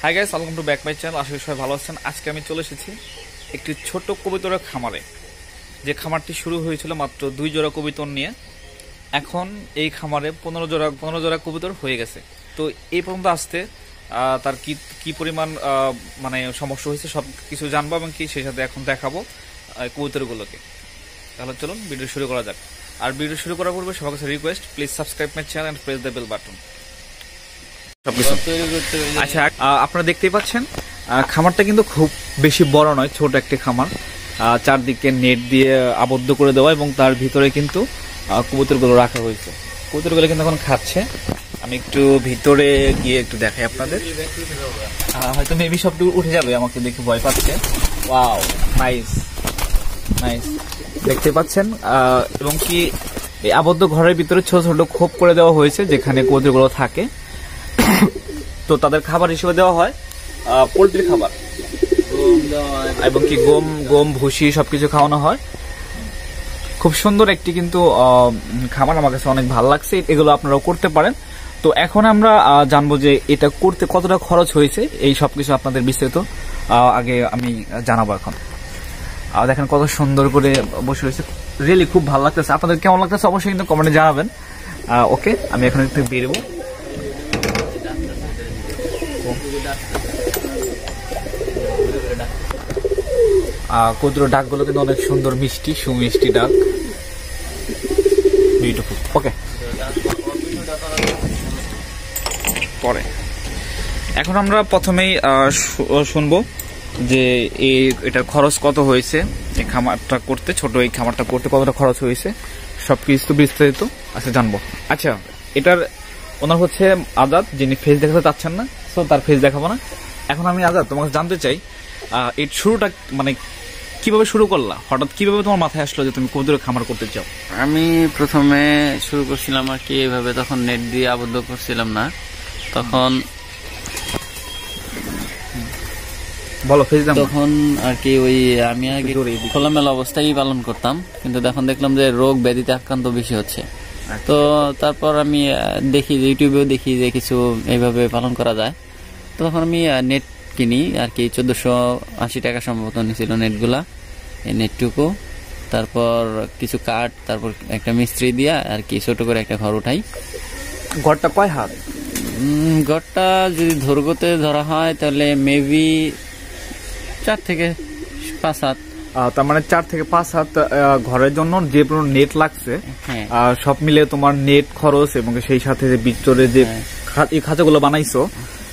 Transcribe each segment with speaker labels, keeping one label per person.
Speaker 1: High guys, welcome to back my channel. আশা করি সবাই ভালো আছেন। আজকে আমি চলে এসেছি একটি ছোট কবুতরের খামারে। যে খামারটি শুরু হয়েছিল মাত্র 2 জোড়া কবুতর নিয়ে, এখন এই খামারে 15 জোড়া কবুতর হয়ে গেছে। তো এই পর্যন্ত আসতে তার কি পরিমাণ মানে সমস্যা হয়েছে সব কিছু জানবো এবং কি সেই সাথে এখন দেখাবো কবুতরগুলোকে। তাহলে চলুন ভিডিও শুরু করা যাক। আর ভিডিও শুরু করার পূর্বে সবার কাছে request, please subscribe my channel and press the bell button. আচ্ছা, আপনারা দেখতেই পাচ্ছেন খামারটা কিন্তু খুব বেশি বড় নয়, ছোট একটি খামার। চারদিকে নেট দিয়ে আবদ্ধ করে দেওয়া এবং তার ভিতরে কিন্তু কবুতরগুলো রাখা হয়েছে। কবুতরগুলো কিন্তু এখন খাচ্ছে। আমি একটু ভিতরে গিয়ে একটু দেখাই আপনাদের। হয়তো মেবি সবটুকু উঠে যাবে, আমাকে দেখে ভয় পাচ্ছে। ওয়াও, নাইস নাইস, দেখতে পাচ্ছেন। এবং কি এই আবদ্ধ ঘরের ভিতরে ছোট ছোট খোপ করে দেওয়া হয়েছে যেখানে কবুতরগুলো থাকে। তো তাদের খাবার হিসেবে দেওয়া হয় পোলট্রি খাবার এবং কি গম ভুসি সবকিছু খাওয়ানো হয়। খুব সুন্দর একটি কিন্তু খাবার, আমার কাছে অনেক ভালো লাগছে। এগুলো আপনারাও করতে পারেন। তো এখন আমরা জানবো যে এটা করতে কতটা খরচ হয়েছে, এই সবকিছু আপনাদের বিস্তারিত আগে আমি জানাবো। এখন দেখেন কত সুন্দর করে বসে রয়েছে, রিয়েলি খুব ভালো লাগতেছে। আপনাদের কেমন লাগতেছে অবশ্যই কিন্তু কমেন্টে জানাবেন। ওকে, আমি এখন একটু বেরোবো। কবুতরের ডাকগুলো কিন্তু অনেক সুন্দর, মিষ্টি সুমিষ্টি ডাক, বিউটিফুল। ওকে, পরে এখন আমরা প্রথমেই শুনবো যে এটার খরচ কত হয়েছে, এই খামারটা করতে, ছোট এই খামারটা করতে কতটা খরচ হয়েছে সবকিছু বিস্তারিত আচ্ছা জানবো। আচ্ছা, এটার ওনার হচ্ছে আজাদ, যিনি ফেস দেখাতে চাচ্ছেন না, তো তার ফেস দেখাবো না। এখন আমি আজাদ তোমাকে জানতে চাই, এর শুরুটা মানে কিভাবে শুরু করলা, হঠাৎ কিভাবে তোমার মাথায় আসলো যে তুমি কবুতরের খামার করতে চাও?
Speaker 2: আমি প্রথমে শুরু করছিলাম আর কি এভাবে, তখন নেট দিয়ে আবদ্ধ করছিলাম না, তখন
Speaker 1: বলো ফেস দাও।
Speaker 2: তখন আর কি ওই আমি আগে খোলামেলা অবস্থায় পালন করতাম, কিন্তু তখন দেখলাম যে রোগ ব্যাধিতে আক্রান্ত বেশি হচ্ছে। তো তারপর আমি দেখি যে ইউটিউবেও দেখি যে কিছু এইভাবে পালন করা যায়। তো তখন আমি নেট কিনি আর কি, 1480 টাকা সম্ভবত নিয়েছিল নেটগুলা, এই নেটটুকু। তারপর কিছু কাঠ, তারপর একটা মিস্ত্রি দিয়া আর কি ছোট করে একটা ঘর উঠাই।
Speaker 1: ঘরটা কয় হাত?
Speaker 2: ঘরটা যদি দৈর্ঘ্যতে ধরা হয় তাহলে মেবি 4 থেকে 5 হাত।
Speaker 1: তার মানে 4 থেকে 5 হাত ঘরের জন্য যে নেট লাগছে, সব মিলে তোমার নেট খরচ এবং সেই সাথে যে ভিতরে যে এই খাঁচাগুলো বানাইছো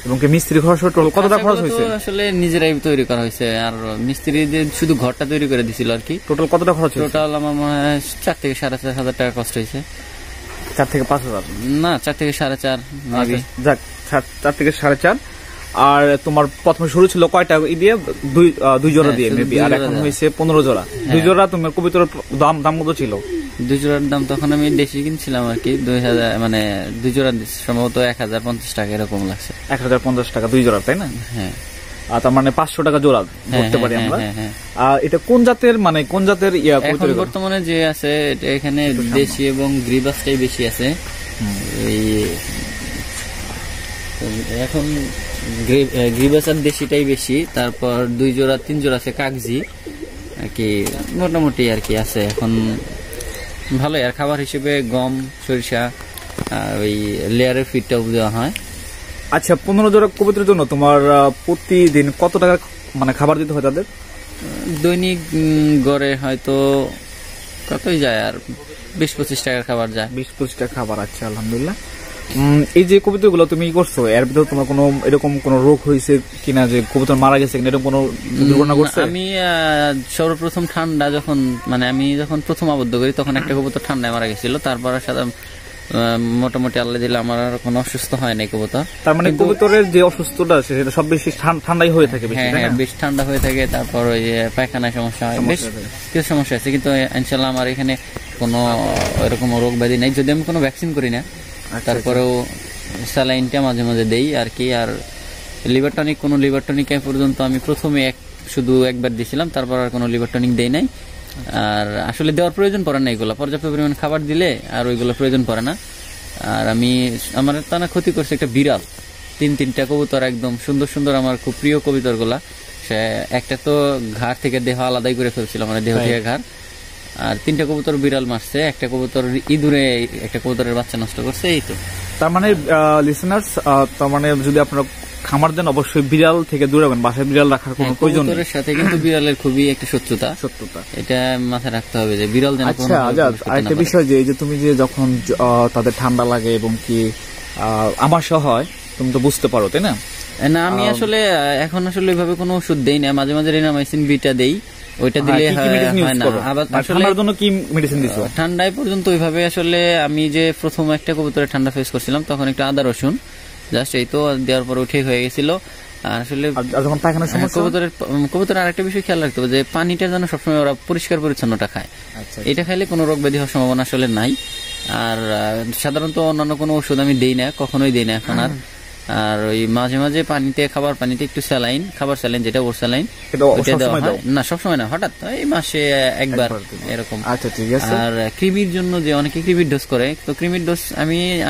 Speaker 1: এবং মিস্ত্রি খরচ টোটাল কতটা খরচ হয়েছে?
Speaker 2: আসলে নিজেরাই তৈরি করা হয়েছে, আর মিস্ত্রি যে শুধু ঘরটা তৈরি করে দিছিল আর কি।
Speaker 1: টোটাল কতটা খরচ হয়েছে?
Speaker 2: টোটাল আমার মনে হয় 4 থেকে 4.5 হাজার টাকা কষ্ট হয়েছে।
Speaker 1: 4 থেকে 5 হাজার
Speaker 2: না, 4 থেকে 4.5 মেবি।
Speaker 1: যাক, 4 থেকে 4.5। আর তোমার প্রথমে শুরু ছিল কয়টা দিয়ে? দুই জোড়া দিয়ে মেবি, আর এখন হয়েছে 15 জোড়া। 2 জোড়া তোমার কবুতরের দাম কত ছিল?
Speaker 2: 2 জোড়ার দাম তখন আমি দেশি কিনছিলাম আর কি 2000, মানে 2 জোড়া সম্ভবত 1050 টাকা এরকম লাগছে।
Speaker 1: 1050 টাকা 2 জোড়া, তাই না?
Speaker 2: হ্যাঁ।
Speaker 1: তার মানে 500 টাকা জোড়া ধরতে পারি আমরা। এটা কোন জাতের, মানে কোন জাতের
Speaker 2: এখন বর্তমানে যে আছে এখানে দেশি এবং গ্রিবাসটাই বেশি আছে। এখন গ্রিবাস আর দেশিটাই বেশি। তারপর 2 জোড়া 3 জোড়া আছে কাগজি আর কি, মোটামুটি আর কি আছে এখন ভালোই। আর খাবার হিসেবে গম, সরিষা, ওই লেয়ারের ফিডটাও দেওয়া হয়।
Speaker 1: আচ্ছা, 15 জোড়া কবুতরের জন্য তোমার প্রতিদিন কত টাকা মানে খাবার দিতে হয় তাদের?
Speaker 2: দৈনিক গড়ে হয়তো কতই যায়, আর 20-25 টাকার খাবার যায়।
Speaker 1: 20-25 টাকা খাবার। আচ্ছা, আলহামদুলিল্লাহ। এই যে কবুতরগুলো তুমি করছো, এর ভিতরে তোমার কোনো এরকম কোনো রোগ হয়েছে কিনা, যে কবুতর মারা গেছে কিনা, এরকম কোনো দুর্ঘটনা ঘটছে?
Speaker 2: আমি সর্বপ্রথম ঠান্ডা যখন, মানে আমি যখন প্রথম আবদ্ধ করি তখন একটা কবুতর ঠান্ডায় মারা গেছিল। তারপর সাথে মোটামুটি আল্লাহ দিলে আমার আর কোনো অসুস্থ হয় নাই কবুতর।
Speaker 1: তার মানে কবুতরের যে অসুস্থতা সেটা সব বেশি ঠান্ডাই হয়ে থাকে?
Speaker 2: হ্যাঁ, বেশ ঠান্ডা হয়ে থাকে। তারপর ওই পায়খানায় সমস্যা হয়, বেশ কিছু সমস্যা আছে, কিন্তু ইনশাল্লাহ আমার এখানে কোনো এরকম রোগ ব্যাধি নেই, যদি আমি কোনো ভ্যাকসিন করি না। তারপরেও স্যালাইনটা মাঝে মাঝে দেই আর কি। আর লিভার টনিক, কোনো লিভার টনিক পর্যন্ত আমি প্রথমে শুধু একবার দিয়েছিলাম, তারপর আর কোনো লিভার টনিক দেই নাই। আর আসলে দেওয়ার প্রয়োজন পড়ে না, এগুলো পর্যাপ্ত পরিমাণ খাবার দিলে আর ওইগুলো প্রয়োজন পড়ে না। আর আমি আমার টানা ক্ষতি করছে একটা বিড়াল, তিনটা কবুতর একদম সুন্দর সুন্দর, আমার খুব প্রিয় কবুতর গুলা। সে একটা তো ঘাড় থেকে দেহ আলাদাই করে ফেলছিল, মানে দেহ থেকে ঘাড়। আর 3টা কবুতর বিড়াল মারছে, একটা কবুতর ইঁদুরে একটা কবুতরের বাচ্চা নষ্ট করছে। এই তো
Speaker 1: তার মানে লিসেনার্স, তার মানে যদি আপনারা খামার দেন অবশ্যই বিড়াল থেকে দূরে রাখবেন, বাসায় বিড়াল রাখার কোনো প্রয়োজন নেই।
Speaker 2: কবুতরের সাথে কিন্তু বিড়ালের খুবই একটা শত্রুতা, এটা মাথায় রাখতে হবে যে বিড়াল যেন।
Speaker 1: আচ্ছা আরেকটা বিষয় যে এই যে তুমি যে যখন তাদের ঠান্ডা লাগে এবং কি আমার সহ হয়, তুমি তো বুঝতে পারো তাই না?
Speaker 2: না আমি আসলে এখন আসলে ওইভাবে কোনো ওষুধ দেই না, মাঝে মাঝে রিনামাইসিন বিটা দেই, ওইটা দিলে হয় না। আবার
Speaker 1: ঠান্ডার জন্য কি মেডিসিন দিছো?
Speaker 2: ঠান্ডায় পর্যন্ত ওইভাবে আসলে আমি যে প্রথম একটা কবুতরের ঠান্ডা ফেস করছিলাম তখন একটু আদা রসুন জাস্ট এই তো দেওয়ার পর ঠিক হয়ে গেছিল। আসলে
Speaker 1: যখন পায়খানার সমস্যা,
Speaker 2: কবুতরের আরেকটা বিষয় খেয়াল রাখতে হবে যে পানিটা যেন সবসময় ওরা পরিষ্কার পরিচ্ছন্নটা খায়। এটা খাইলে কোনো রোগ ব্যাধি হওয়ার সম্ভাবনা আসলে নাই। আর সাধারণত অন্যান্য কোনো ওষুধ আমি দেই না, কখনোই দেই না এখন। আর ওই মাঝে মাঝে পানিতে, খাবার পানিতে একটু স্যালাইন, খাবার স্যালাইন যেটা ওর স্যালাইন, ওটা দেওয়া হয় না সবসময় না, হঠাৎ এই মাসে একবার এরকম।
Speaker 1: আচ্ছা ঠিক আছে।
Speaker 2: আর কৃমির জন্য যে অনেকে কৃমির ডোজ করে, তো কৃমির ডোজ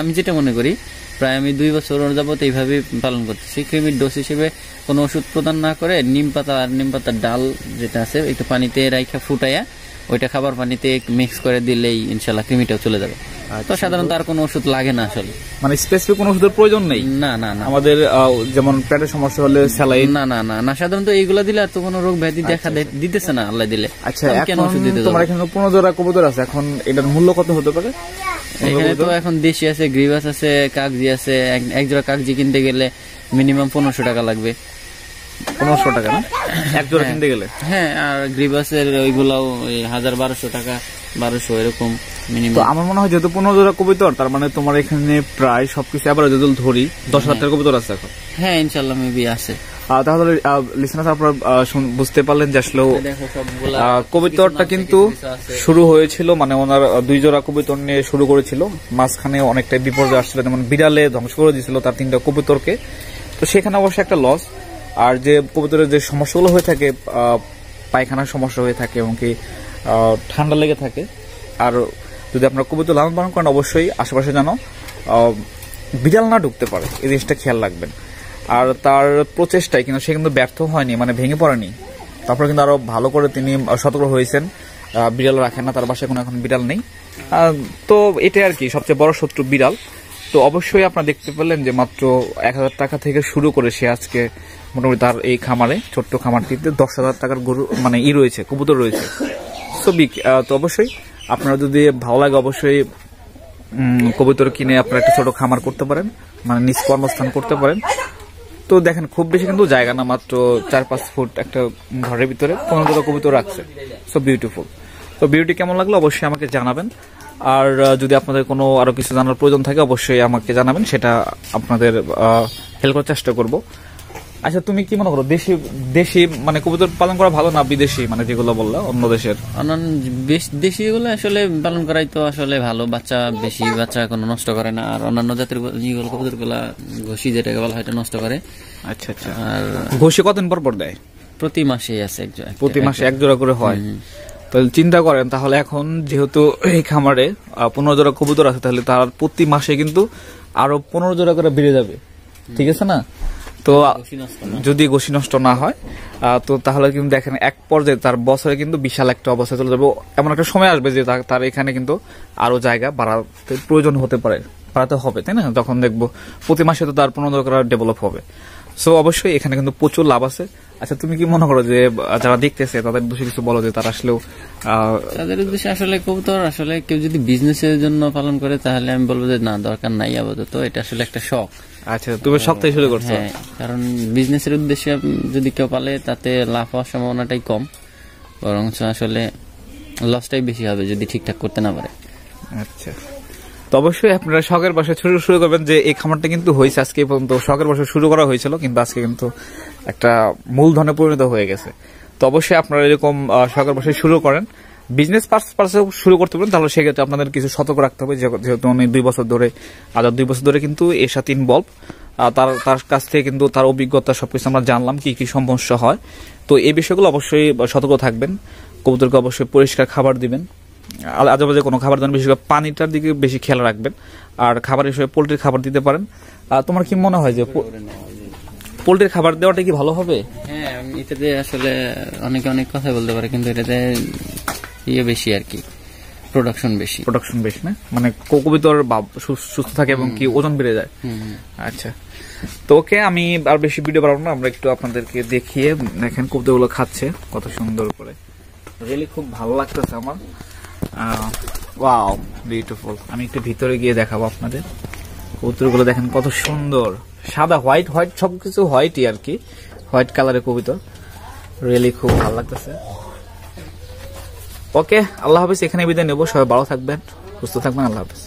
Speaker 2: আমি যেটা মনে করি প্রায় আমি 2 বছর যাবত এইভাবে পালন করতেছি। কৃমির ডোজ হিসেবে কোনো ওষুধ প্রদান না করে নিম পাতা আর নিম পাতার ডাল যেটা আছে একটু পানিতে রাইখা ফুটাইয়া ওইটা খাবার পানিতে মিক্স করে দিলেই ইনশাল্লাহ কৃমিটাও চলে যাবে। তো সাধারণত আর কোনো ওষুধ লাগে না আসলে,
Speaker 1: মানে স্পেসিফিক কোনো ওষুধের প্রয়োজন নেই।
Speaker 2: না না না,
Speaker 1: আমাদের যেমন পেটের সমস্যা হলে স্যালাইন,
Speaker 2: না না না না, সাধারণত এইগুলা দিলে আর তো কোনো রোগ ব্যাধি দেখা দিতেছে না আল্লাহ দিলে।
Speaker 1: আচ্ছা কেন ওষুধ দিতে? তোমার এখানে 15 জোড়া কবুতর আছে, এখন এটার মূল্য কত হতে পারে?
Speaker 2: এখানে তো এখন দেশি আছে, গ্রিবাস আছে, কাগজি আছে। এক জোড়া কাগজি কিনতে গেলে মিনিমাম 1500 টাকা লাগবে।
Speaker 1: 1500 টাকা না এক জোড়া কিনতে গেলে?
Speaker 2: হ্যাঁ, আর গ্রিবাসের ওইগুলাও 1000-1200 টাকা, 1200 এরকম মিনিমাম।
Speaker 1: তো আমার মনে হয় যেহেতু 15 জোড়া কবুতর, তার মানে তোমার এখানে প্রায় সবকিছু আবার যদি ধরি 10,000 টাকার কবুতর আছে এখন।
Speaker 2: হ্যাঁ ইনশাল্লাহ মেবি আছে।
Speaker 1: তাহলে লিসেনার্স আপনারা বুঝতে পারলেন যে আসলে কবুতরটা কিন্তু শুরু হয়েছিল, মানে ওনার 2 জোড়া কবুতর নিয়ে শুরু করেছিল, মাঝখানে অনেকটা বিপর্যয় আসছিল, যেমন বিড়ালে ধ্বংস করে দিয়েছিল তার 3টা কবুতরকে। তো সেখানে অবশ্যই একটা লস। আর যে কবুতরের যে সমস্যাগুলো হয়ে থাকে, পায়খানার সমস্যা হয়ে থাকে এবং কি ঠান্ডা লেগে থাকে, আর যদি আপনার কবুতর লালন পালন করেন অবশ্যই আশেপাশে যেন বিড়াল না ঢুকতে পারে, এই জিনিসটা খেয়াল রাখবেন। আর তার প্রচেষ্টায় কিন্তু সে কিন্তু ব্যর্থ হয়নি, মানে ভেঙে পড়েনি। তারপরে কিন্তু আরো ভালো করে তিনি সতর্ক হয়েছেন, বিড়াল রাখেন না, তার বাসায় কোনো এখন বিড়াল নেই। তো এটাই আর কি সবচেয়ে বড় শত্রু বিড়াল। তো অবশ্যই আপনারা দেখতে পেলেন যে মাত্র 1000 টাকা থেকে শুরু করে সে আজকে মোটামুটি তার এই খামারে, ছোট্ট খামারটিতে 10,000 টাকার গরু মানে রয়েছে, কবুতর রয়েছে। তো অবশ্যই আপনারা যদি ভালো লাগে অবশ্যই কবুতর কিনে আপনারা একটা ছোট খামার করতে পারেন, মানে নিজ কর্মস্থান করতে পারেন। তো দেখেন খুব বেশি কিন্তু জায়গা না, মাত্র 4-5 ফুট একটা ঘরের ভিতরে 15টা কবুতর রাখছে। So beautiful. তো ভিডিওটি কেমন লাগলো অবশ্যই আমাকে জানাবেন। আর যদি আপনাদের কোনো আরো কিছু জানার প্রয়োজন থাকে অবশ্যই আমাকে জানাবেন, সেটা আপনাদের হেল্প করার চেষ্টা করব। আচ্ছা তুমি কি মনে করো, দেশি মানে কবুতর পালন করা ভালো না বিদেশি, মানে যেগুলো বললা অন্য দেশের?
Speaker 2: দেশি গুলো আসলে পালন করাই তো আসলে ভালো, বাচ্চা কোনো নষ্ট করে না। আর অন্যান্য জাতের কবুতর গুলা ঘষি যেটাকে বলা হয় নষ্ট করে।
Speaker 1: আচ্ছা আচ্ছা। আর ঘষি কতদিন পর দেয়?
Speaker 2: প্রতি মাসে আছে,
Speaker 1: প্রতি মাসে 1 জোড়া করে হয়। তাহলে চিন্তা করেন, তাহলে এখন যেহেতু এই খামারে 15 জোড়া কবুতর আছে, তাহলে তার প্রতি মাসে কিন্তু আরো 15 জোড়া করে বেড়ে যাবে, ঠিক আছে না? তো যদি ঘষি নষ্ট না হয় তো তাহলে কিন্তু দেখেন এক পর্যায়ে তার বছরে কিন্তু বিশাল একটা অবস্থা চলে যাবে। এমন একটা সময় আসবে যে তার এখানে কিন্তু আরো জায়গা বাড়াতে প্রয়োজন হতে পারে, বাড়াতে হবে, তাই না? যখন দেখবো প্রতি মাসে তো তার 15 জোড়া ডেভেলপ হবে। সো অবশ্যই এখানে কিন্তু প্রচুর লাভ আছে। আচ্ছা তুমি কি মনে করো যে যারা দেখতেছে তাদের উদ্দেশ্যে কিছু বলো, যে তারা আসলেও
Speaker 2: তাদের উদ্দেশ্যে আসলে কবুতর আসলে কেউ যদি বিজনেসের জন্য পালন করে তাহলে আমি বলবো যে না, দরকার নাই আপাতত, এটা আসলে একটা শখ।
Speaker 1: আচ্ছা তুমি শখ থেকে শুরু করছো?
Speaker 2: হ্যাঁ, কারণ বিজনেসের উদ্দেশ্যে যদি কেউ পালে তাতে লাভ হওয়ার সম্ভাবনাটাই কম, বরং আসলে লসটাই বেশি হবে যদি ঠিকঠাক করতে না পারে।
Speaker 1: আচ্ছা, তো অবশ্যই আপনারা শখের বসে শুরু করবেন। যে এই খামারটা কিন্তু হয়েছে আজকে পর্যন্ত শখের বসে শুরু করা হয়েছিল, কিন্তু আজকে কিন্তু একটা মূলধনে পরিণত হয়ে গেছে। তো অবশ্যই আপনারা এরকম শখের বসে শুরু করেন, বিজনেস পারপাসে শুরু করতে পারেন, তাহলে সেক্ষেত্রে আপনাদের কিছু সতর্ক রাখতে হবে। যেহেতু আমি 2 বছর ধরে, আজ 2 বছর ধরে কিন্তু এর সাথে ইনভলভ, তার কাছ থেকে কিন্তু তার অভিজ্ঞতা সবকিছু আমরা জানলাম কি কি সমস্যা হয়। তো এই বিষয়গুলো অবশ্যই সতর্ক থাকবেন। কবুতরকে অবশ্যই পরিষ্কার খাবার দিবেন, আজেবাজে কোনো খাবার দেন, বিশেষ করে পানিটার দিকে বেশি খেয়াল রাখবেন। আর খাবার হিসেবে পোল্ট্রির খাবার দিতে পারেন, তোমার কি মনে হয় যে পোল্ট্রির খাবার দেওয়াটা কি ভালো হবে?
Speaker 2: হ্যাঁ, এটাতে আসলে অনেকে অনেক কথা বলতে পারে, কিন্তু এটাতে বেশি আর কি, প্রোডাকশন বেশি
Speaker 1: না, মানে কবুতর সুস্থ থাকে এবং কি ওজন বেড়ে যায়। আচ্ছা, তো ওকে, আমি আর বেশি ভিডিও বানাবো না, আমরা একটু আপনাদেরকে দেখিয়ে দেখেন কবুতরগুলো খাচ্ছে কত সুন্দর করে। রিয়েলি খুব ভালো লাগতেছে আমার। Wow, beautiful. আমি একটু ভিতরে গিয়ে দেখাবো আপনাদের। কবুতরগুলো দেখেন কত সুন্দর, সাদা হোয়াইট সবকিছু হোয়াইটই আর কি, হোয়াইট কালারের কবুতর। রিয়েলি খুব ভালো লাগতেছে। ওকে, আল্লাহ হাফিজ, এখানে বিদায় নেবো। সবাই ভালো থাকবেন, সুস্থ থাকবেন। আল্লাহ হাফিজ।